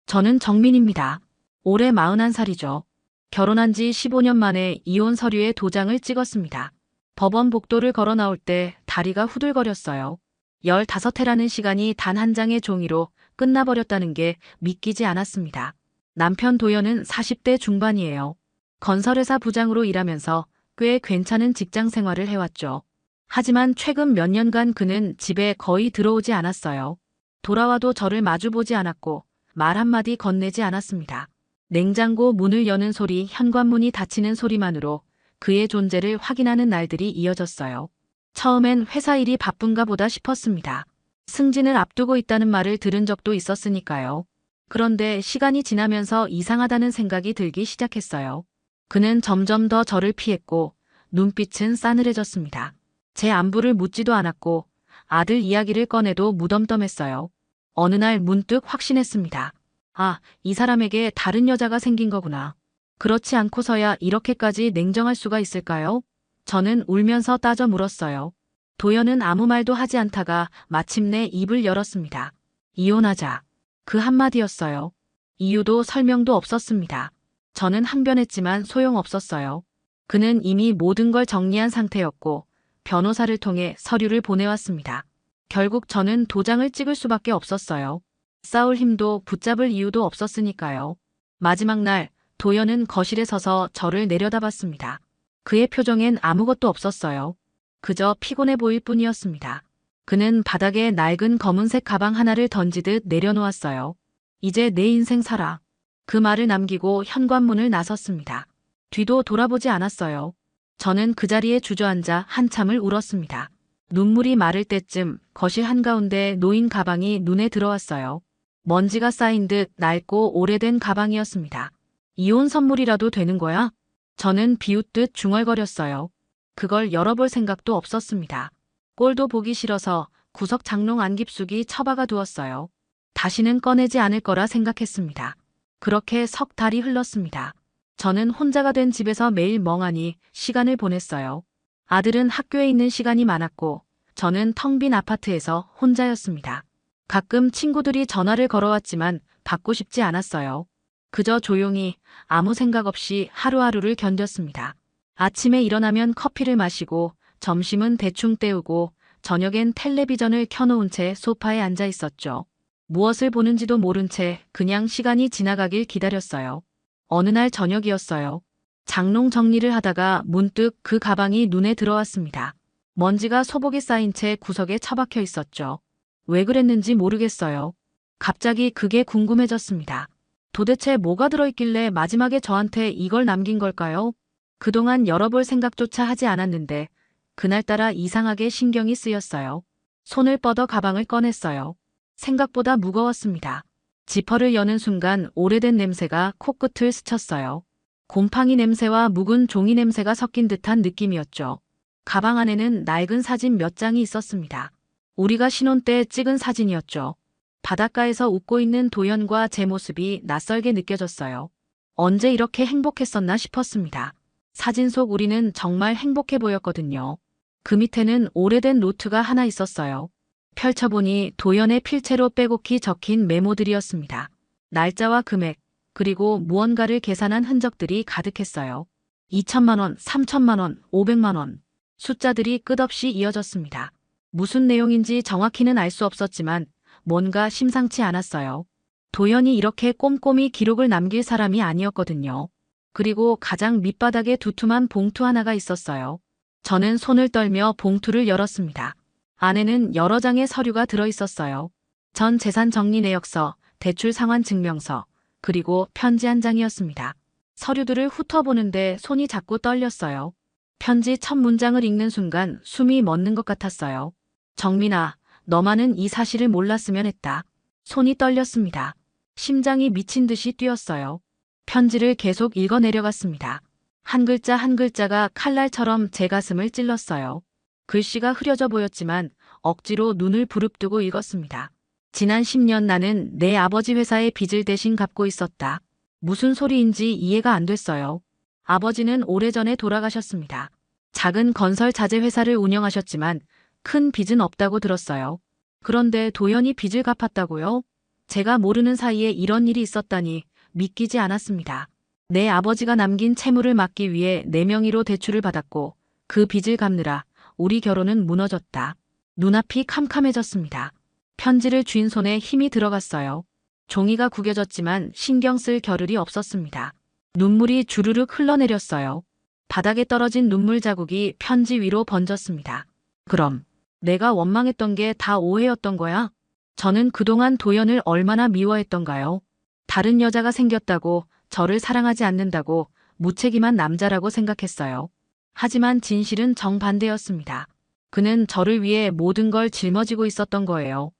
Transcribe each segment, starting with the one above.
저는 정민입니다. 올해 41살이죠. 결혼한 지 15년 만에 이혼 서류에 도장을 찍었습니다. 법원 복도를 걸어 나올 때 다리가 후들거렸어요. 15해라는 시간이 단 한 장의 종이로 끝나버렸다는 게 믿기지 않았습니다. 남편 도연은 40대 중반이에요. 건설회사 부장으로 일하면서 꽤 괜찮은 직장 생활을 해왔죠. 하지만 최근 몇 년간 그는 집에 거의 들어오지 않았어요. 돌아와도 저를 마주보지 않았고 말 한마디 건네지 않았습니다. 냉장고 문을 여는 소리, 현관문이 닫히는 소리만으로 그의 존재를 확인하는 날들이 이어졌어요. 처음엔 회사 일이 바쁜가 보다 싶었습니다. 승진을 앞두고 있다는 말을 들은 적도 있었으니까요. 그런데 시간이 지나면서 이상하다는 생각이 들기 시작했어요. 그는 점점 더 저를 피했고 눈빛은 싸늘해졌습니다. 제 안부를 묻지도 않았고 아들 이야기를 꺼내도 무덤덤했어요. 어느 날 문득 확신했습니다. 아, 이 사람에게 다른 여자가 생긴 거구나. 그렇지 않고서야 이렇게까지 냉정할 수가 있을까요? 저는 울면서 따져 물었어요. 도연은 아무 말도 하지 않다가 마침내 입을 열었습니다. 이혼하자. 그 한마디였어요. 이유도 설명도 없었습니다. 저는 항변했지만 소용없었어요. 그는 이미 모든 걸 정리한 상태였고 변호사를 통해 서류를 보내왔습니다. 결국 저는 도장을 찍을 수밖에 없었어요. 싸울 힘도 붙잡을 이유도 없었으니까요. 마지막 날 도연은 거실에 서서 저를 내려다봤습니다. 그의 표정엔 아무것도 없었어요. 그저 피곤해 보일 뿐이었습니다. 그는 바닥에 낡은 검은색 가방 하나를 던지듯 내려놓았어요. 이제 내 인생 살아. 그 말을 남기고 현관문을 나섰습니다. 뒤도 돌아보지 않았어요. 저는 그 자리에 주저앉아 한참을 울었습니다. 눈물이 마를 때쯤 거실 한가운데 놓인 가방이 눈에 들어왔어요. 먼지가 쌓인 듯 낡고 오래된 가방이었습니다. 이혼 선물이라도 되는 거야? 저는 비웃듯 중얼거렸어요. 그걸 열어볼 생각도 없었습니다. 꼴도 보기 싫어서 구석 장롱 안 깊숙이 처박아 두었어요. 다시는 꺼내지 않을 거라 생각했습니다. 그렇게 석 달이 흘렀습니다. 저는 혼자가 된 집에서 매일 멍하니 시간을 보냈어요. 아들은 학교에 있는 시간이 많았고 저는 텅 빈 아파트에서 혼자였습니다. 가끔 친구들이 전화를 걸어왔지만 받고 싶지 않았어요. 그저 조용히 아무 생각 없이 하루하루를 견뎠습니다. 아침에 일어나면 커피를 마시고 점심은 대충 때우고 저녁엔 텔레비전을 켜놓은 채 소파에 앉아 있었죠. 무엇을 보는지도 모른 채 그냥 시간이 지나가길 기다렸어요. 어느 날 저녁이었어요. 장롱 정리를 하다가 문득 그 가방이 눈에 들어왔습니다. 먼지가 소복이 쌓인 채 구석에 처박혀 있었죠. 왜 그랬는지 모르겠어요. 갑자기 그게 궁금해졌습니다. 도대체 뭐가 들어있길래 마지막에 저한테 이걸 남긴 걸까요? 그동안 열어볼 생각조차 하지 않았는데 그날따라 이상하게 신경이 쓰였어요. 손을 뻗어 가방을 꺼냈어요. 생각보다 무거웠습니다. 지퍼를 여는 순간 오래된 냄새가 코끝을 스쳤어요. 곰팡이 냄새와 묵은 종이 냄새가 섞인 듯한 느낌이었죠. 가방 안에는 낡은 사진 몇 장이 있었습니다. 우리가 신혼 때 찍은 사진이었죠. 바닷가에서 웃고 있는 도연과 제 모습이 낯설게 느껴졌어요. 언제 이렇게 행복했었나 싶었습니다. 사진 속 우리는 정말 행복해 보였거든요. 그 밑에는 오래된 노트가 하나 있었어요. 펼쳐보니 도연의 필체로 빼곡히 적힌 메모들이었습니다. 날짜와 금액, 그리고 무언가를 계산한 흔적들이 가득했어요. 2천만 원, 3천만 원, 500만 원. 숫자들이 끝없이 이어졌습니다. 무슨 내용인지 정확히는 알 수 없었지만 뭔가 심상치 않았어요. 도연이 이렇게 꼼꼼히 기록을 남길 사람이 아니었거든요. 그리고 가장 밑바닥에 두툼한 봉투 하나가 있었어요. 저는 손을 떨며 봉투를 열었습니다. 안에는 여러 장의 서류가 들어있었어요. 전 재산 정리 내역서, 대출 상환 증명서, 그리고 편지 한 장이었습니다. 서류들을 훑어보는데 손이 자꾸 떨렸어요. 편지 첫 문장을 읽는 순간 숨이 멎는 것 같았어요. 정민아, 너만은 이 사실을 몰랐으면 했다. 손이 떨렸습니다. 심장이 미친 듯이 뛰었어요. 편지를 계속 읽어 내려갔습니다. 한 글자 한 글자가 칼날처럼 제 가슴을 찔렀어요. 글씨가 흐려져 보였지만 억지로 눈을 부릅뜨고 읽었습니다. 지난 10년 나는 내 아버지 회사의 빚을 대신 갚고 있었다. 무슨 소리인지 이해가 안 됐어요. 아버지는 오래전에 돌아가셨습니다. 작은 건설 자재 회사를 운영하셨지만 큰 빚은 없다고 들었어요. 그런데 도연이 빚을 갚았다고요? 제가 모르는 사이에 이런 일이 있었다니 믿기지 않았습니다. 내 아버지가 남긴 채무를 막기 위해 내 명의로 대출을 받았고 그 빚을 갚느라 우리 결혼은 무너졌다. 눈앞이 캄캄해졌습니다. 편지를 쥔 손에 힘이 들어갔어요. 종이가 구겨졌지만 신경 쓸 겨를이 없었습니다. 눈물이 주르륵 흘러내렸어요. 바닥에 떨어진 눈물 자국이 편지 위로 번졌습니다. 그럼 내가 원망했던 게 다 오해였던 거야? 저는 그동안 도연을 얼마나 미워했던가요? 다른 여자가 생겼다고, 저를 사랑하지 않는다고, 무책임한 남자라고 생각했어요. 하지만 진실은 정반대였습니다. 그는 저를 위해 모든 걸 짊어지고 있었던 거예요.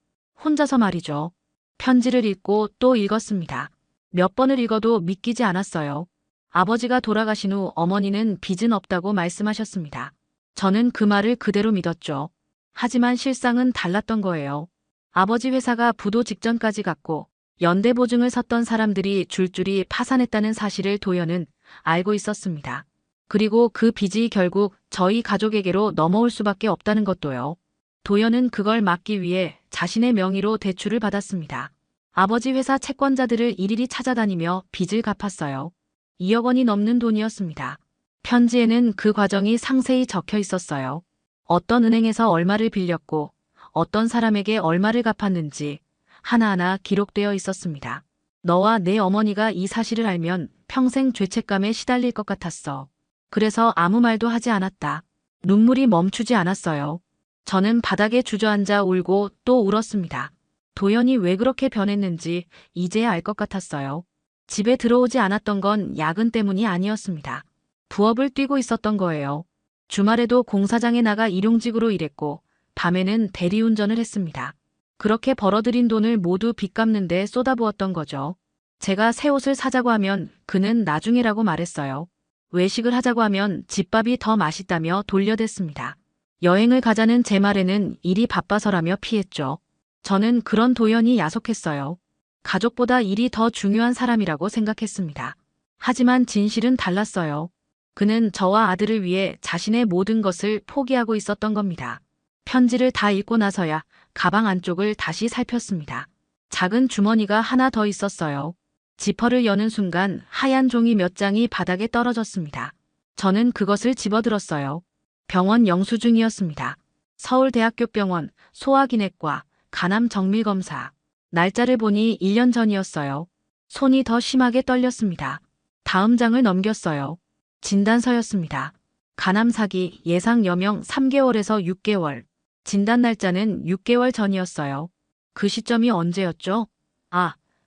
혼자서 말이죠. 편지를 읽고 또 읽었습니다. 몇 번을 읽어도 믿기지 않았어요. 아버지가 돌아가신 후 어머니는 빚은 없다고 말씀하셨습니다. 저는 그 말을 그대로 믿었죠. 하지만 실상은 달랐던 거예요. 아버지 회사가 부도 직전까지 갔고 연대보증을 섰던 사람들이 줄줄이 파산했다는 사실을 도연은 알고 있었습니다. 그리고 그 빚이 결국 저희 가족에게로 넘어올 수밖에 없다는 것도요. 도연은 그걸 막기 위해 자신의 명의로 대출을 받았습니다. 아버지 회사 채권자들을 일일이 찾아다니며 빚을 갚았어요. 2억 원이 넘는 돈이었습니다. 편지에는 그 과정이 상세히 적혀 있었어요. 어떤 은행에서 얼마를 빌렸고 어떤 사람에게 얼마를 갚았는지 하나하나 기록되어 있었습니다. 너와 내 어머니가 이 사실을 알면 평생 죄책감에 시달릴 것 같았어. 그래서 아무 말도 하지 않았다. 눈물이 멈추지 않았어요. 저는 바닥에 주저앉아 울고 또 울었습니다. 도연이 왜 그렇게 변했는지 이제야 알 것 같았어요. 집에 들어오지 않았던 건 야근 때문이 아니었습니다. 부업을 뛰고 있었던 거예요. 주말에도 공사장에 나가 일용직으로 일했고 밤에는 대리운전을 했습니다. 그렇게 벌어들인 돈을 모두 빚 갚는 데 쏟아부었던 거죠. 제가 새 옷을 사자고 하면 그는 나중에라고 말했어요. 외식을 하자고 하면 집밥이 더 맛있다며 돌려댔습니다. 여행을 가자는 제 말에는 일이 바빠서라며 피했죠. 저는 그런 도연이 야속했어요. 가족보다 일이 더 중요한 사람이라고 생각했습니다. 하지만 진실은 달랐어요. 그는 저와 아들을 위해 자신의 모든 것을 포기하고 있었던 겁니다. 편지를 다 읽고 나서야 가방 안쪽을 다시 살폈습니다. 작은 주머니가 하나 더 있었어요. 지퍼를 여는 순간 하얀 종이 몇 장이 바닥에 떨어졌습니다. 저는 그것을 집어들었어요. 병원 영수증이었습니다. 서울대학교 병원, 소아기내과, 간암 정밀검사. 날짜를 보니 1년 전이었어요. 손이 더 심하게 떨렸습니다. 다음 장을 넘겼어요. 진단서였습니다. 간암 사기 예상 여명 3개월에서 6개월. 진단 날짜는 6개월 전이었어요. 그 시점이 언제였죠?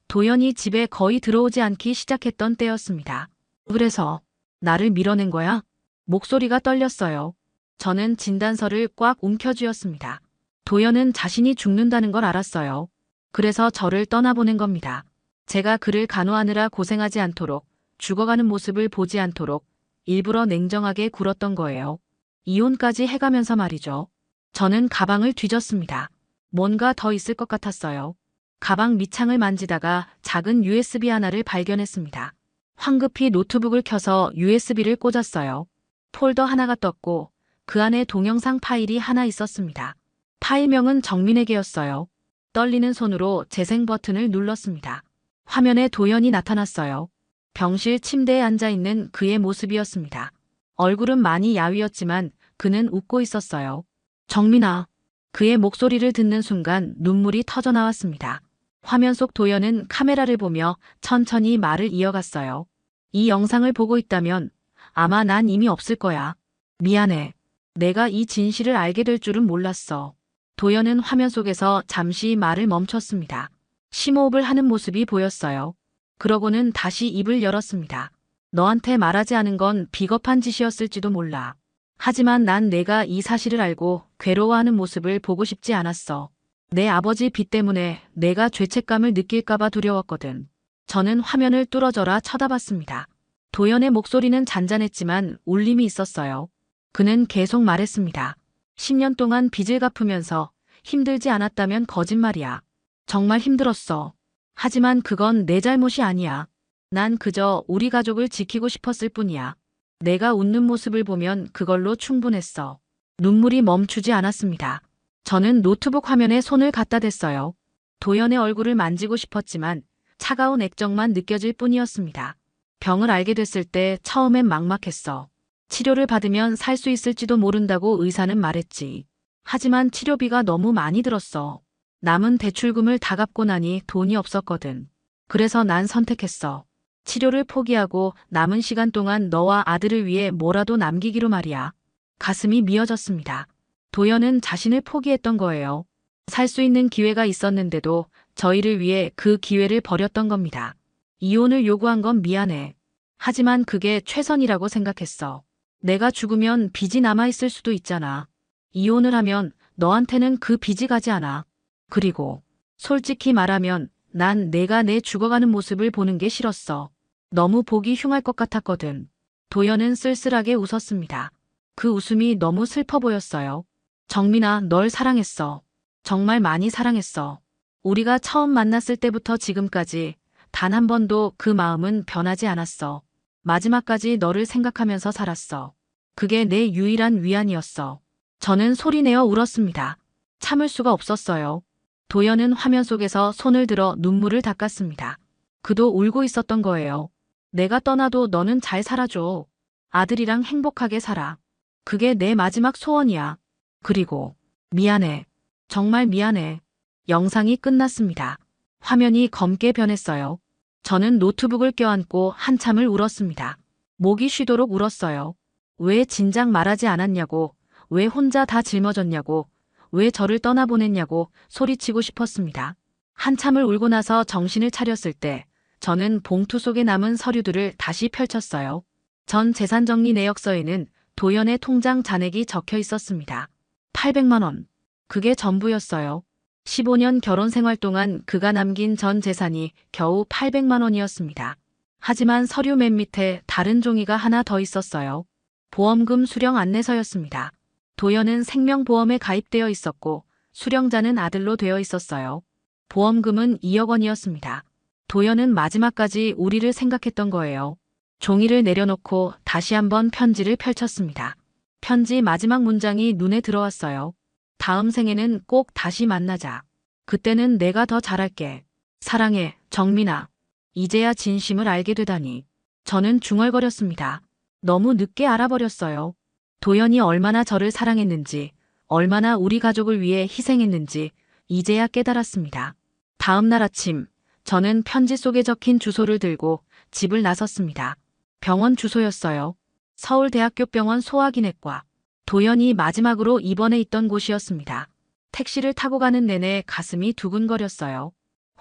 도연이 집에 거의 들어오지 않기 시작했던 때였습니다. 그래서 나를 밀어낸 거야? 목소리가 떨렸어요. 저는 진단서를 꽉 움켜쥐었습니다. 도연은 자신이 죽는다는 걸 알았어요. 그래서 저를 떠나보낸 겁니다. 제가 그를 간호하느라 고생하지 않도록, 죽어가는 모습을 보지 않도록 일부러 냉정하게 굴었던 거예요. 이혼까지 해가면서 말이죠. 저는 가방을 뒤졌습니다. 뭔가 더 있을 것 같았어요. 가방 밑창을 만지다가 작은 USB 하나를 발견했습니다. 황급히 노트북을 켜서 USB를 꽂았어요. 폴더 하나가 떴고 그 안에 동영상 파일이 하나 있었습니다. 파일명은 정민에게였어요. 떨리는 손으로 재생 버튼을 눌렀습니다. 화면에 도연이 나타났어요. 병실 침대에 앉아있는 그의 모습이었습니다. 얼굴은 많이 야위었지만 그는 웃고 있었어요. 정민아. 그의 목소리를 듣는 순간 눈물이 터져나왔습니다. 화면 속 도연은 카메라를 보며 천천히 말을 이어갔어요. 이 영상을 보고 있다면 아마 난 이미 없을 거야. 미안해. 내가 이 진실을 알게 될 줄은 몰랐어. 도연은 화면 속에서 잠시 말을 멈췄습니다. 심호흡을 하는 모습이 보였어요. 그러고는 다시 입을 열었습니다. 너한테 말하지 않은 건 비겁한 짓이었을지도 몰라. 하지만 난 내가 이 사실을 알고 괴로워하는 모습을 보고 싶지 않았어. 내 아버지 빚 때문에 내가 죄책감을 느낄까봐 두려웠거든. 저는 화면을 뚫어져라 쳐다봤습니다. 도연의 목소리는 잔잔했지만 울림이 있었어요. 그는 계속 말했습니다. 10년 동안 빚을 갚으면서 힘들지 않았다면 거짓말이야. 정말 힘들었어. 하지만 그건 내 잘못이 아니야. 난 그저 우리 가족을 지키고 싶었을 뿐이야. 내가 웃는 모습을 보면 그걸로 충분했어. 눈물이 멈추지 않았습니다. 저는 노트북 화면에 손을 갖다 댔어요. 도연의 얼굴을 만지고 싶었지만 차가운 액정만 느껴질 뿐이었습니다. 병을 알게 됐을 때 처음엔 막막했어. 치료를 받으면 살 수 있을지도 모른다고 의사는 말했지. 하지만 치료비가 너무 많이 들었어. 남은 대출금을 다 갚고 나니 돈이 없었거든. 그래서 난 선택했어. 치료를 포기하고 남은 시간 동안 너와 아들을 위해 뭐라도 남기기로 말이야. 가슴이 미어졌습니다. 도연은 자신을 포기했던 거예요. 살 수 있는 기회가 있었는데도 저희를 위해 그 기회를 버렸던 겁니다. 이혼을 요구한 건 미안해. 하지만 그게 최선이라고 생각했어. 내가 죽으면 빚이 남아있을 수도 있잖아. 이혼을 하면 너한테는 그 빚이 가지 않아. 그리고 솔직히 말하면 난 내가 내 죽어가는 모습을 보는 게 싫었어. 너무 보기 흉할 것 같았거든. 도연은 쓸쓸하게 웃었습니다. 그 웃음이 너무 슬퍼 보였어요. 정민아, 널 사랑했어. 정말 많이 사랑했어. 우리가 처음 만났을 때부터 지금까지 단 한 번도 그 마음은 변하지 않았어. 마지막까지 너를 생각하면서 살았어. 그게 내 유일한 위안이었어. 저는 소리내어 울었습니다. 참을 수가 없었어요. 도연은 화면 속에서 손을 들어 눈물을 닦았습니다. 그도 울고 있었던 거예요. 내가 떠나도 너는 잘 살아줘. 아들이랑 행복하게 살아. 그게 내 마지막 소원이야. 그리고 미안해. 정말 미안해. 영상이 끝났습니다. 화면이 검게 변했어요. 저는 노트북을 껴안고 한참을 울었습니다. 목이 쉬도록 울었어요. 왜 진작 말하지 않았냐고, 왜 혼자 다 짊어졌냐고, 왜 저를 떠나보냈냐고 소리치고 싶었습니다. 한참을 울고 나서 정신을 차렸을 때 저는 봉투 속에 남은 서류들을 다시 펼쳤어요. 전 재산정리 내역서에는 도연의 통장 잔액이 적혀 있었습니다. 800만 원. 그게 전부였어요. 15년 결혼 생활 동안 그가 남긴 전 재산이 겨우 800만 원이었습니다. 하지만 서류 맨 밑에 다른 종이가 하나 더 있었어요. 보험금 수령 안내서였습니다. 도연은 생명보험에 가입되어 있었고 수령자는 아들로 되어 있었어요. 보험금은 2억 원이었습니다. 도연은 마지막까지 우리를 생각했던 거예요. 종이를 내려놓고 다시 한번 편지를 펼쳤습니다. 편지 마지막 문장이 눈에 들어왔어요. 다음 생에는 꼭 다시 만나자. 그때는 내가 더 잘할게. 사랑해, 정민아. 이제야 진심을 알게 되다니. 저는 중얼거렸습니다. 너무 늦게 알아버렸어요. 도연이 얼마나 저를 사랑했는지, 얼마나 우리 가족을 위해 희생했는지 이제야 깨달았습니다. 다음 날 아침, 저는 편지 속에 적힌 주소를 들고 집을 나섰습니다. 병원 주소였어요. 서울대학교 병원 소화기내과. 도연이 마지막으로 입원해 있던 곳이었습니다. 택시를 타고 가는 내내 가슴이 두근거렸어요.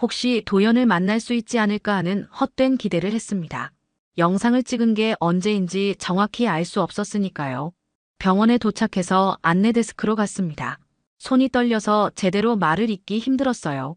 혹시 도연을 만날 수 있지 않을까 하는 헛된 기대를 했습니다. 영상을 찍은 게 언제인지 정확히 알 수 없었으니까요. 병원에 도착해서 안내 데스크로 갔습니다. 손이 떨려서 제대로 말을 잇기 힘들었어요.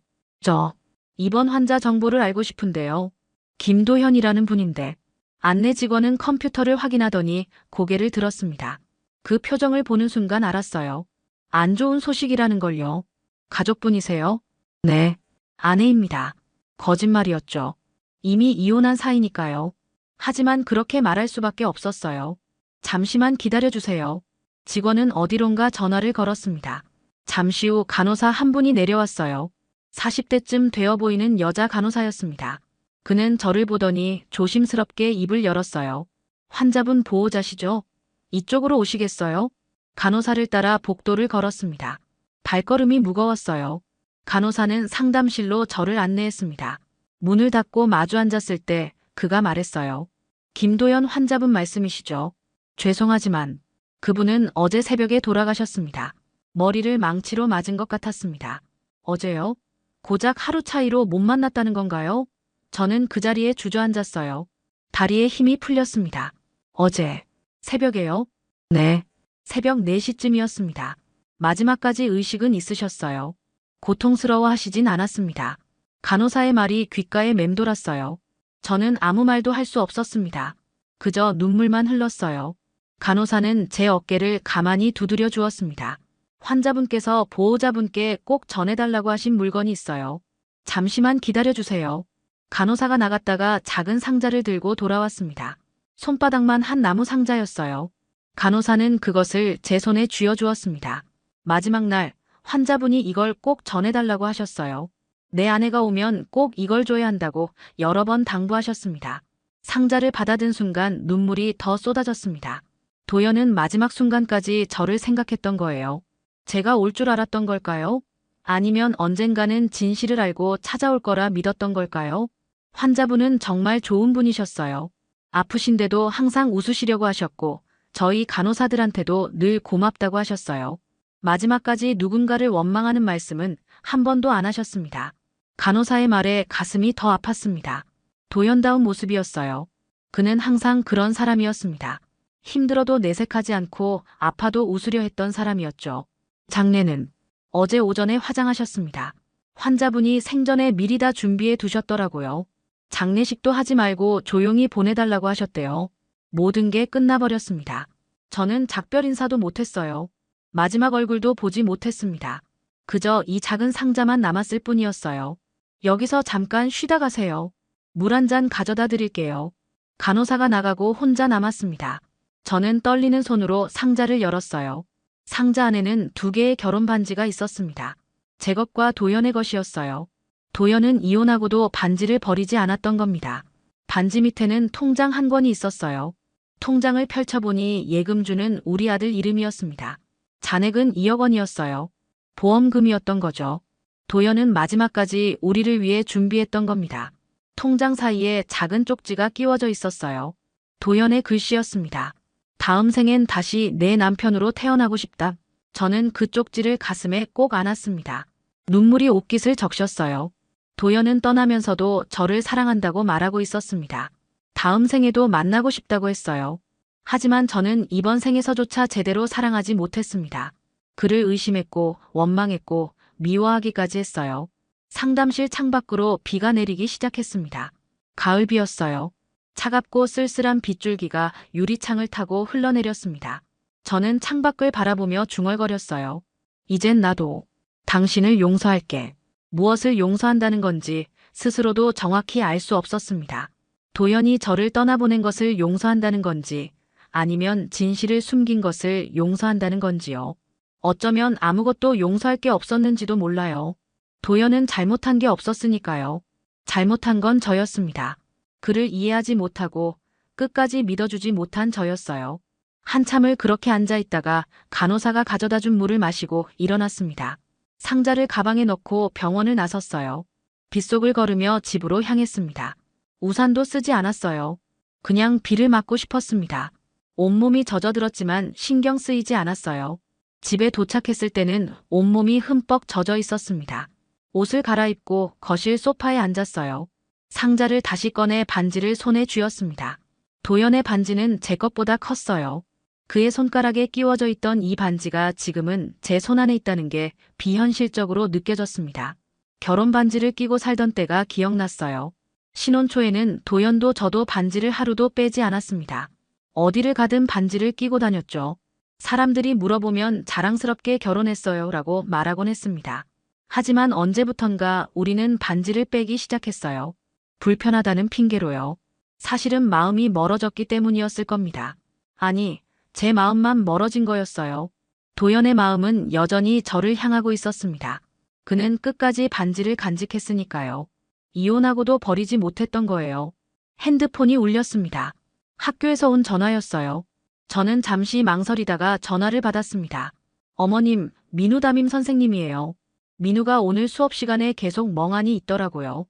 입원 환자 정보를 알고 싶은데요. 김도현이라는 분인데. 안내 직원은 컴퓨터를 확인하더니 고개를 들었습니다. 그 표정을 보는 순간 알았어요. 안 좋은 소식이라는 걸요. 가족분이세요? 네. 아내입니다. 거짓말이었죠. 이미 이혼한 사이니까요. 하지만 그렇게 말할 수밖에 없었어요. 잠시만 기다려주세요. 직원은 어디론가 전화를 걸었습니다. 잠시 후 간호사 한 분이 내려왔어요. 40대쯤 되어 보이는 여자 간호사였습니다. 그는 저를 보더니 조심스럽게 입을 열었어요. 환자분 보호자시죠? 이쪽으로 오시겠어요? 간호사를 따라 복도를 걸었습니다. 발걸음이 무거웠어요. 간호사는 상담실로 저를 안내했습니다. 문을 닫고 마주 앉았을 때 그가 말했어요. 김도연 환자분 말씀이시죠? 죄송하지만 그분은 어제 새벽에 돌아가셨습니다. 머리를 망치로 맞은 것 같았습니다. 어제요? 고작 하루 차이로 못 만났다는 건가요? 저는 그 자리에 주저앉았어요. 다리에 힘이 풀렸습니다. 어제 새벽에요? 네. 새벽 4시쯤이었습니다. 마지막까지 의식은 있으셨어요. 고통스러워하시진 않았습니다. 간호사의 말이 귓가에 맴돌았어요. 저는 아무 말도 할 수 없었습니다. 그저 눈물만 흘렀어요. 간호사는 제 어깨를 가만히 두드려 주었습니다. 환자분께서 보호자분께 꼭 전해달라고 하신 물건이 있어요. 잠시만 기다려주세요. 간호사가 나갔다가 작은 상자를 들고 돌아왔습니다. 손바닥만 한 나무 상자였어요. 간호사는 그것을 제 손에 쥐어주었습니다. 마지막 날 환자분이 이걸 꼭 전해달라고 하셨어요. 내 아내가 오면 꼭 이걸 줘야 한다고 여러 번 당부하셨습니다. 상자를 받아든 순간 눈물이 더 쏟아졌습니다. 도연은 마지막 순간까지 저를 생각했던 거예요. 제가 올 줄 알았던 걸까요? 아니면 언젠가는 진실을 알고 찾아올 거라 믿었던 걸까요? 환자분은 정말 좋은 분이셨어요. 아프신데도 항상 웃으시려고 하셨고, 저희 간호사들한테도 늘 고맙다고 하셨어요. 마지막까지 누군가를 원망하는 말씀은 한 번도 안 하셨습니다. 간호사의 말에 가슴이 더 아팠습니다. 도연다운 모습이었어요. 그는 항상 그런 사람이었습니다. 힘들어도 내색하지 않고 아파도 웃으려 했던 사람이었죠. 장례는 어제 오전에 화장하셨습니다. 환자분이 생전에 미리 다 준비해 두셨더라고요. 장례식도 하지 말고 조용히 보내달라고 하셨대요. 모든 게 끝나버렸습니다. 저는 작별 인사도 못했어요. 마지막 얼굴도 보지 못했습니다. 그저 이 작은 상자만 남았을 뿐이었어요. 여기서 잠깐 쉬다 가세요. 물 한 잔 가져다 드릴게요. 간호사가 나가고 혼자 남았습니다. 저는 떨리는 손으로 상자를 열었어요. 상자 안에는 2개의 결혼 반지가 있었습니다. 제 것과 도연의 것이었어요. 도연은 이혼하고도 반지를 버리지 않았던 겁니다. 반지 밑에는 통장 한 권이 있었어요. 통장을 펼쳐보니 예금주는 우리 아들 이름이었습니다. 잔액은 2억 원이었어요. 보험금이었던 거죠. 도연은 마지막까지 우리를 위해 준비했던 겁니다. 통장 사이에 작은 쪽지가 끼워져 있었어요. 도연의 글씨였습니다. 다음 생엔 다시 내 남편으로 태어나고 싶다. 저는 그 쪽지를 가슴에 꼭 안았습니다. 눈물이 옷깃을 적셨어요. 도연은 떠나면서도 저를 사랑한다고 말하고 있었습니다. 다음 생에도 만나고 싶다고 했어요. 하지만 저는 이번 생에서조차 제대로 사랑하지 못했습니다. 그를 의심했고 원망했고 미워하기까지 했어요. 상담실 창밖으로 비가 내리기 시작했습니다. 가을비였어요. 차갑고 쓸쓸한 빗줄기가 유리창을 타고 흘러내렸습니다. 저는 창밖을 바라보며 중얼거렸어요. 이젠 나도 당신을 용서할게. 무엇을 용서한다는 건지 스스로도 정확히 알 수 없었습니다. 도연이 저를 떠나보낸 것을 용서한다는 건지 아니면 진실을 숨긴 것을 용서한다는 건지요. 어쩌면 아무것도 용서할 게 없었는지도 몰라요. 도연은 잘못한 게 없었으니까요. 잘못한 건 저였습니다. 그를 이해하지 못하고 끝까지 믿어주지 못한 저였어요. 한참을 그렇게 앉아있다가 간호사가 가져다 준 물을 마시고 일어났습니다. 상자를 가방에 넣고 병원을 나섰어요. 빗속을 걸으며 집으로 향했습니다. 우산도 쓰지 않았어요. 그냥 비를 맞고 싶었습니다. 온몸이 젖어들었지만 신경 쓰이지 않았어요. 집에 도착했을 때는 온몸이 흠뻑 젖어 있었습니다. 옷을 갈아입고 거실 소파에 앉았어요. 상자를 다시 꺼내 반지를 손에 쥐었습니다. 도연의 반지는 제 것보다 컸어요. 그의 손가락에 끼워져 있던 이 반지가 지금은 제 손 안에 있다는 게 비현실적으로 느껴졌습니다. 결혼 반지를 끼고 살던 때가 기억났어요. 신혼 초에는 도연도 저도 반지를 하루도 빼지 않았습니다. 어디를 가든 반지를 끼고 다녔죠. 사람들이 물어보면 자랑스럽게 결혼했어요 라고 말하곤 했습니다. 하지만 언제부턴가 우리는 반지를 빼기 시작했어요. 불편하다는 핑계로요. 사실은 마음이 멀어졌기 때문이었을 겁니다. 아니, 제 마음만 멀어진 거였어요. 도연의 마음은 여전히 저를 향하고 있었습니다. 그는 끝까지 반지를 간직했으니까요. 이혼하고도 버리지 못했던 거예요. 핸드폰이 울렸습니다. 학교에서 온 전화였어요. 저는 잠시 망설이다가 전화를 받았습니다. 어머님, 민우 담임 선생님이에요. 민우가 오늘 수업 시간에 계속 멍하니 있더라고요.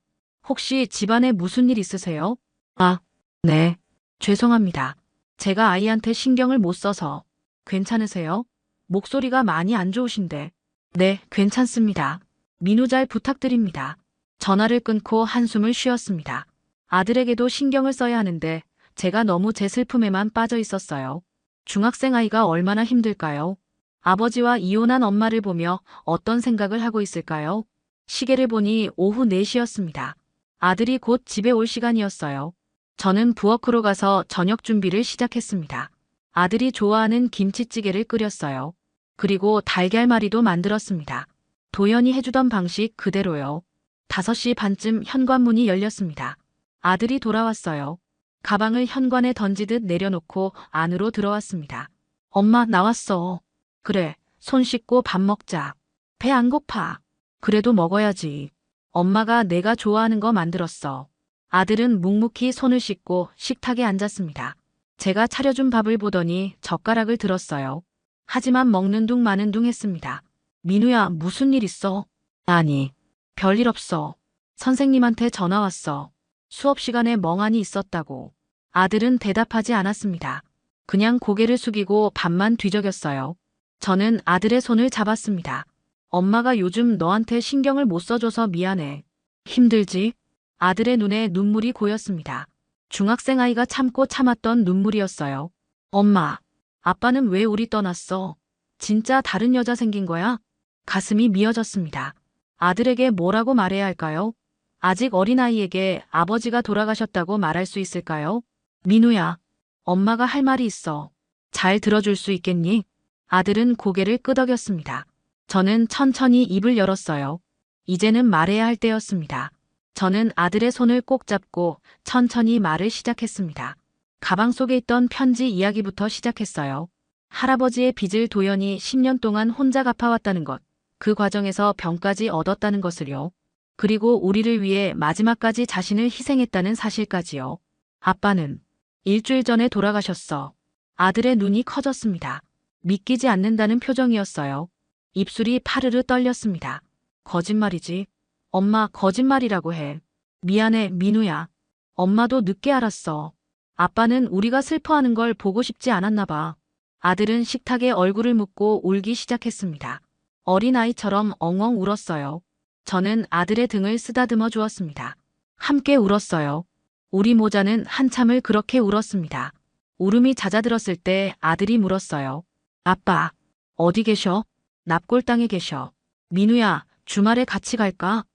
혹시 집안에 무슨 일 있으세요? 아, 네. 죄송합니다. 제가 아이한테 신경을 못 써서. 괜찮으세요? 목소리가 많이 안 좋으신데. 네, 괜찮습니다. 민우 잘 부탁드립니다. 전화를 끊고 한숨을 쉬었습니다. 아들에게도 신경을 써야 하는데 제가 너무 제 슬픔에만 빠져 있었어요. 중학생 아이가 얼마나 힘들까요? 아버지와 이혼한 엄마를 보며 어떤 생각을 하고 있을까요? 시계를 보니 오후 4시였습니다. 아들이 곧 집에 올 시간이었어요. 저는 부엌으로 가서 저녁 준비를 시작했습니다. 아들이 좋아하는 김치찌개를 끓였어요. 그리고 달걀말이도 만들었습니다. 도연이 해주던 방식 그대로요. 5시 반쯤 현관문이 열렸습니다. 아들이 돌아왔어요. 가방을 현관에 던지듯 내려놓고 안으로 들어왔습니다. 엄마, 나왔어. 그래, 손 씻고 밥 먹자. 배 안 고파. 그래도 먹어야지. 엄마가 내가 좋아하는 거 만들었어. 아들은 묵묵히 손을 씻고 식탁에 앉았습니다. 제가 차려준 밥을 보더니 젓가락을 들었어요. 하지만 먹는 둥 마는 둥 했습니다. 민우야, 무슨 일 있어? 아니, 별일 없어. 선생님한테 전화 왔어. 수업 시간에 멍하니 있었다고. 아들은 대답하지 않았습니다. 그냥 고개를 숙이고 밥만 뒤적였어요. 저는 아들의 손을 잡았습니다. 엄마가 요즘 너한테 신경을 못 써줘서 미안해. 힘들지? 아들의 눈에 눈물이 고였습니다. 중학생 아이가 참고 참았던 눈물이었어요. 엄마, 아빠는 왜 우리 떠났어? 진짜 다른 여자 생긴 거야? 가슴이 미어졌습니다. 아들에게 뭐라고 말해야 할까요? 아직 어린아이에게 아버지가 돌아가셨다고 말할 수 있을까요? 민우야, 엄마가 할 말이 있어. 잘 들어줄 수 있겠니? 아들은 고개를 끄덕였습니다. 저는 천천히 입을 열었어요. 이제는 말해야 할 때였습니다. 저는 아들의 손을 꼭 잡고 천천히 말을 시작했습니다. 가방 속에 있던 편지 이야기부터 시작했어요. 할아버지의 빚을 도연히 10년 동안 혼자 갚아왔다는 것, 그 과정에서 병까지 얻었다는 것을요. 그리고 우리를 위해 마지막까지 자신을 희생했다는 사실까지요. 아빠는 일주일 전에 돌아가셨어. 아들의 눈이 커졌습니다. 믿기지 않는다는 표정이었어요. 입술이 파르르 떨렸습니다. 거짓말이지. 엄마, 거짓말이라고 해. 미안해, 민우야. 엄마도 늦게 알았어. 아빠는 우리가 슬퍼하는 걸 보고 싶지 않았나 봐. 아들은 식탁에 얼굴을 묻고 울기 시작했습니다. 어린아이처럼 엉엉 울었어요. 저는 아들의 등을 쓰다듬어 주었습니다. 함께 울었어요. 우리 모자는 한참을 그렇게 울었습니다. 울음이 잦아들었을 때 아들이 물었어요. 아빠, 어디 계셔? 납골당에 계셔. 민우야, 주말에 같이 갈까?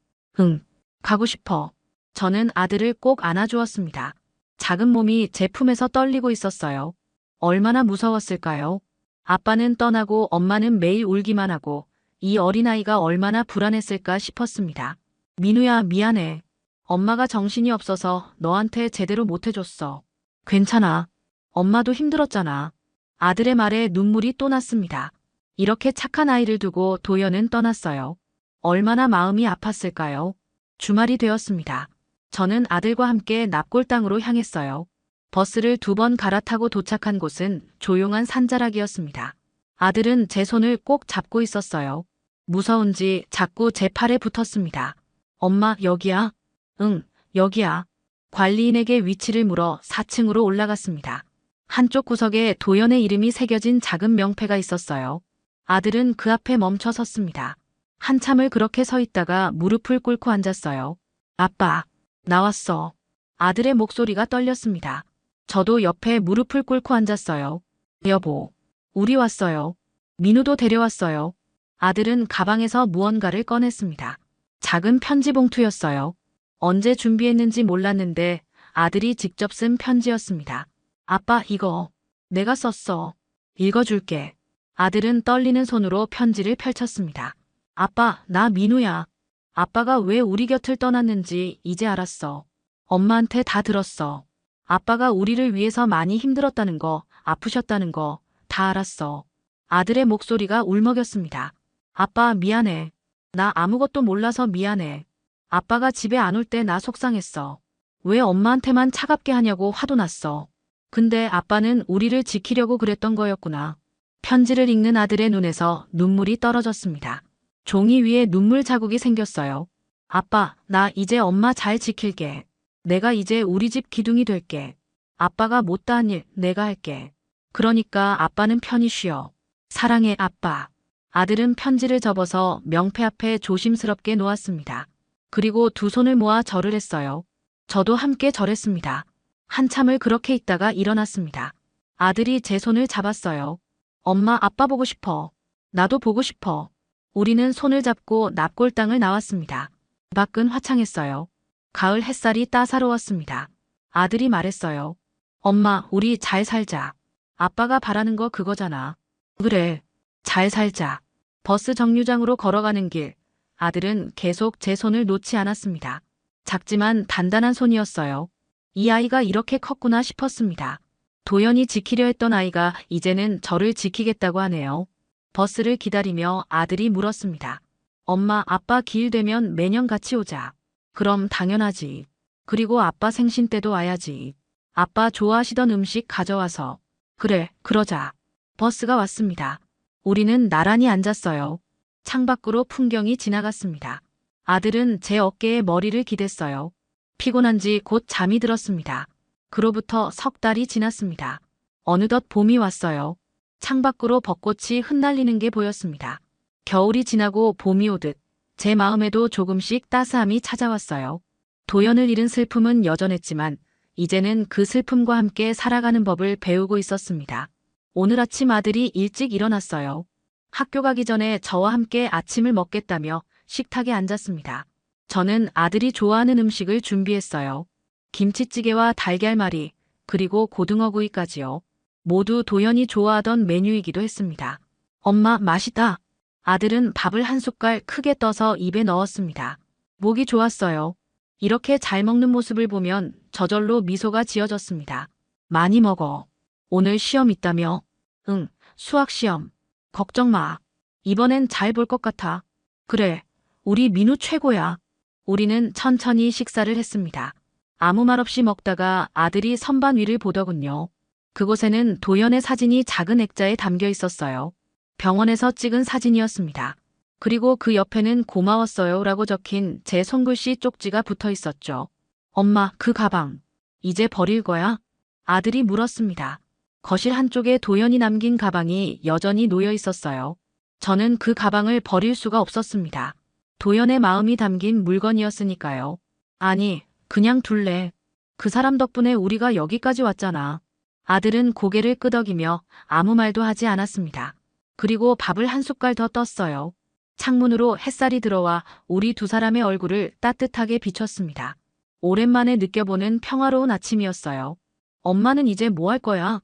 응, 가고 싶어. 저는 아들을 꼭 안아주었습니다. 작은 몸이 제 품에서 떨리고 있었어요. 얼마나 무서웠을까요? 아빠는 떠나고 엄마는 매일 울기만 하고 이 어린아이가 얼마나 불안했을까 싶었습니다. 민우야, 미안해. 엄마가 정신이 없어서 너한테 제대로 못해줬어. 괜찮아. 엄마도 힘들었잖아. 아들의 말에 눈물이 또 났습니다. 이렇게 착한 아이를 두고 도연은 떠났어요. 얼마나 마음이 아팠을까요? 주말이 되었습니다. 저는 아들과 함께 납골당으로 향했어요. 버스를 2번 갈아타고 도착한 곳은 조용한 산자락이었습니다. 아들은 제 손을 꼭 잡고 있었어요. 무서운지 자꾸 제 팔에 붙었습니다. 엄마, 여기야? 응, 여기야. 관리인에게 위치를 물어 4층으로 올라갔습니다. 한쪽 구석에 도연의 이름이 새겨진 작은 명패가 있었어요. 아들은 그 앞에 멈춰 섰습니다. 한참을 그렇게 서 있다가 무릎을 꿇고 앉았어요. 아빠, 나왔어. 아들의 목소리가 떨렸습니다. 저도 옆에 무릎을 꿇고 앉았어요. 여보, 우리 왔어요. 민우도 데려왔어요. 아들은 가방에서 무언가를 꺼냈습니다. 작은 편지 봉투였어요. 언제 준비했는지 몰랐는데 아들이 직접 쓴 편지였습니다. 아빠, 이거 내가 썼어. 읽어줄게. 아들은 떨리는 손으로 편지를 펼쳤습니다. 아빠, 나 민우야. 아빠가 왜 우리 곁을 떠났는지 이제 알았어. 엄마한테 다 들었어. 아빠가 우리를 위해서 많이 힘들었다는 거, 아프셨다는 거 다 알았어. 아들의 목소리가 울먹였습니다. 아빠, 미안해. 나 아무것도 몰라서 미안해. 아빠가 집에 안 올 때 나 속상했어. 왜 엄마한테만 차갑게 하냐고 화도 났어. 근데 아빠는 우리를 지키려고 그랬던 거였구나. 편지를 읽는 아들의 눈에서 눈물이 떨어졌습니다. 종이 위에 눈물 자국이 생겼어요. 아빠, 나 이제 엄마 잘 지킬게. 내가 이제 우리 집 기둥이 될게. 아빠가 못다한 일 내가 할게. 그러니까 아빠는 편히 쉬어. 사랑해, 아빠. 아들은 편지를 접어서 명패 앞에 조심스럽게 놓았습니다. 그리고 두 손을 모아 절을 했어요. 저도 함께 절했습니다. 한참을 그렇게 있다가 일어났습니다. 아들이 제 손을 잡았어요. 엄마, 아빠 보고 싶어. 나도 보고 싶어. 우리는 손을 잡고 납골당을 나왔습니다. 밖은 화창했어요. 가을 햇살이 따사로웠습니다. 아들이 말했어요. 엄마, 우리 잘 살자. 아빠가 바라는 거 그거잖아. 그래, 잘 살자. 버스 정류장으로 걸어가는 길, 아들은 계속 제 손을 놓지 않았습니다. 작지만 단단한 손이었어요. 이 아이가 이렇게 컸구나 싶었습니다. 도연이 지키려 했던 아이가 이제는 저를 지키겠다고 하네요. 버스를 기다리며 아들이 물었습니다. 엄마, 아빠 기일 되면 매년 같이 오자. 그럼 당연하지. 그리고 아빠 생신 때도 와야지. 아빠 좋아하시던 음식 가져와서. 그래, 그러자. 버스가 왔습니다. 우리는 나란히 앉았어요. 창밖으로 풍경이 지나갔습니다. 아들은 제 어깨에 머리를 기댔어요. 피곤한지 곧 잠이 들었습니다. 그로부터 석 달이 지났습니다. 어느덧 봄이 왔어요. 창밖으로 벚꽃이 흩날리는 게 보였습니다. 겨울이 지나고 봄이 오듯 제 마음에도 조금씩 따스함이 찾아왔어요. 도연을 잃은 슬픔은 여전했지만 이제는 그 슬픔과 함께 살아가는 법을 배우고 있었습니다. 오늘 아침 아들이 일찍 일어났어요. 학교 가기 전에 저와 함께 아침을 먹겠다며 식탁에 앉았습니다. 저는 아들이 좋아하는 음식을 준비했어요. 김치찌개와 달걀말이, 그리고 고등어구이까지요. 모두 도연이 좋아하던 메뉴이기도 했습니다. 엄마, 맛있다. 아들은 밥을 한 숟갈 크게 떠서 입에 넣었습니다. 목이 좋았어요. 이렇게 잘 먹는 모습을 보면 저절로 미소가 지어졌습니다. 많이 먹어. 오늘 시험 있다며? 응, 수학 시험. 걱정 마. 이번엔 잘 볼 것 같아. 그래, 우리 민우 최고야. 우리는 천천히 식사를 했습니다. 아무 말 없이 먹다가 아들이 선반 위를 보더군요. 그곳에는 도연의 사진이 작은 액자에 담겨 있었어요. 병원에서 찍은 사진이었습니다. 그리고 그 옆에는 고마웠어요 라고 적힌 제 손글씨 쪽지가 붙어 있었죠. 엄마, 그 가방, 이제 버릴 거야? 아들이 물었습니다. 거실 한쪽에 도연이 남긴 가방이 여전히 놓여 있었어요. 저는 그 가방을 버릴 수가 없었습니다. 도연의 마음이 담긴 물건이었으니까요. 아니, 그냥 둘래. 그 사람 덕분에 우리가 여기까지 왔잖아. 아들은 고개를 끄덕이며 아무 말도 하지 않았습니다. 그리고 밥을 한 숟갈 더 떴어요. 창문으로 햇살이 들어와 우리 두 사람의 얼굴을 따뜻하게 비췄습니다. 오랜만에 느껴보는 평화로운 아침이었어요. 엄마는 이제 뭐 할 거야?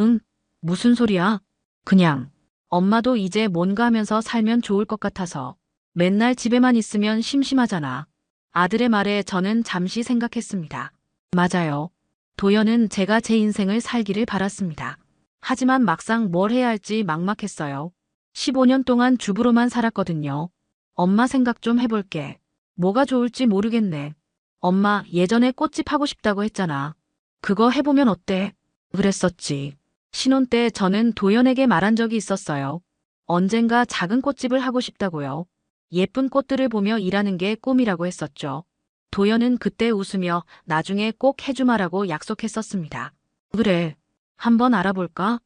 응, 무슨 소리야? 그냥. 엄마도 이제 뭔가 하면서 살면 좋을 것 같아서. 맨날 집에만 있으면 심심하잖아. 아들의 말에 저는 잠시 생각했습니다. 맞아요. 도연은 제가 제 인생을 살기를 바랐습니다. 하지만 막상 뭘 해야 할지 막막했어요. 15년 동안 주부로만 살았거든요. 엄마 생각 좀 해볼게. 뭐가 좋을지 모르겠네. 엄마, 예전에 꽃집 하고 싶다고 했잖아. 그거 해보면 어때? 그랬었지. 신혼 때 저는 도연에게 말한 적이 있었어요. 언젠가 작은 꽃집을 하고 싶다고요. 예쁜 꽃들을 보며 일하는 게 꿈이라고 했었죠. 도연은 그때 웃으며 나중에 꼭 해주마라고 약속했었습니다. 그래, 한번 알아볼까?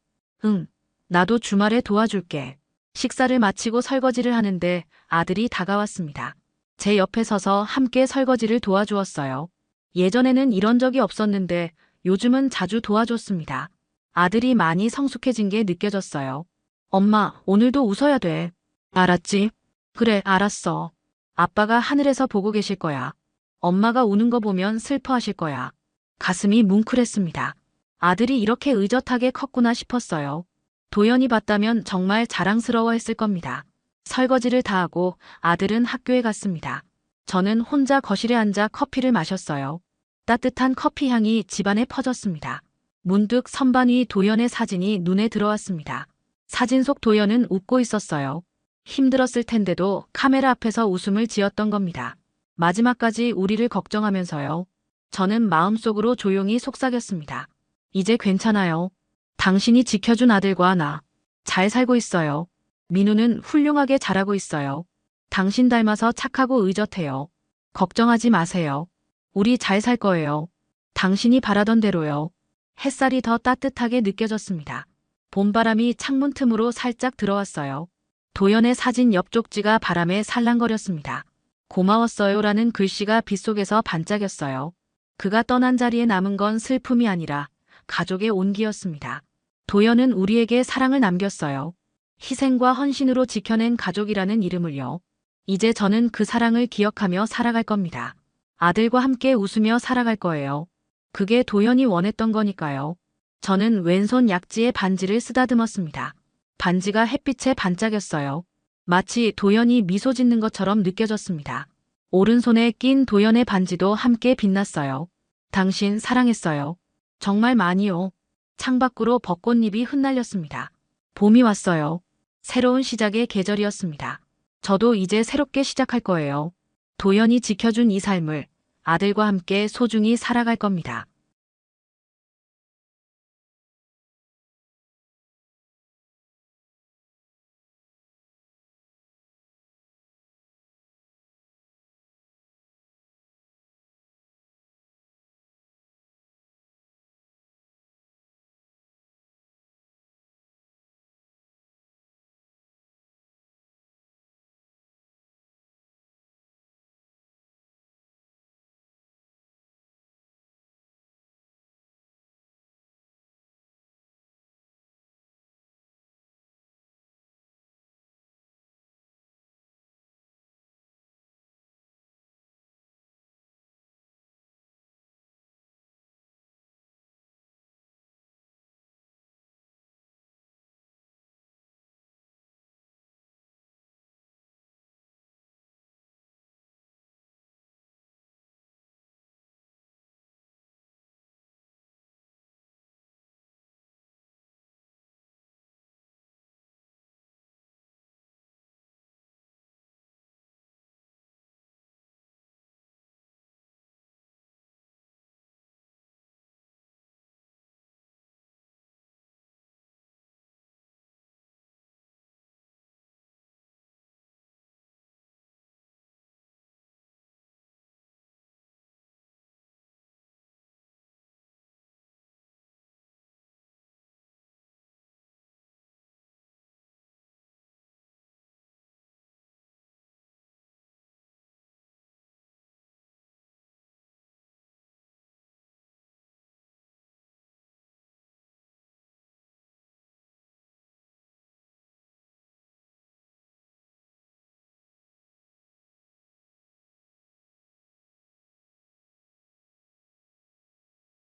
응, 나도 주말에 도와줄게. 식사를 마치고 설거지를 하는데 아들이 다가왔습니다. 제 옆에 서서 함께 설거지를 도와주었어요. 예전에는 이런 적이 없었는데 요즘은 자주 도와줬습니다. 아들이 많이 성숙해진 게 느껴졌어요. 엄마, 오늘도 웃어야 돼. 알았지? 그래, 알았어. 아빠가 하늘에서 보고 계실 거야. 엄마가 우는 거 보면 슬퍼하실 거야. 가슴이 뭉클했습니다. 아들이 이렇게 의젓하게 컸구나 싶었어요. 도연이 봤다면 정말 자랑스러워했을 겁니다. 설거지를 다 하고 아들은 학교에 갔습니다. 저는 혼자 거실에 앉아 커피를 마셨어요. 따뜻한 커피 향이 집안에 퍼졌습니다. 문득 선반 위 도연의 사진이 눈에 들어왔습니다. 사진 속 도연은 웃고 있었어요. 힘들었을 텐데도 카메라 앞에서 웃음을 지었던 겁니다. 마지막까지 우리를 걱정하면서요. 저는 마음속으로 조용히 속삭였습니다. 이제 괜찮아요. 당신이 지켜준 아들과 나 잘 살고 있어요. 민우는 훌륭하게 자라고 있어요. 당신 닮아서 착하고 의젓해요. 걱정하지 마세요. 우리 잘 살 거예요. 당신이 바라던 대로요. 햇살이 더 따뜻하게 느껴졌습니다. 봄바람이 창문 틈으로 살짝 들어왔어요. 도연의 사진 옆 쪽지가 바람에 살랑거렸습니다. 고마웠어요라는 글씨가 빗속에서 반짝였어요. 그가 떠난 자리에 남은 건 슬픔이 아니라 가족의 온기였습니다. 도연은 우리에게 사랑을 남겼어요. 희생과 헌신으로 지켜낸 가족이라는 이름을요. 이제 저는 그 사랑을 기억하며 살아갈 겁니다. 아들과 함께 웃으며 살아갈 거예요. 그게 도연이 원했던 거니까요. 저는 왼손 약지에 반지를 쓰다듬었습니다. 반지가 햇빛에 반짝였어요. 마치 도연이 미소 짓는 것처럼 느껴졌습니다. 오른손에 낀 도연의 반지도 함께 빛났어요. 당신 사랑했어요. 정말 많이요. 창밖으로 벚꽃잎이 흩날렸습니다. 봄이 왔어요. 새로운 시작의 계절이었습니다. 저도 이제 새롭게 시작할 거예요. 도연이 지켜준 이 삶을 아들과 함께 소중히 살아갈 겁니다.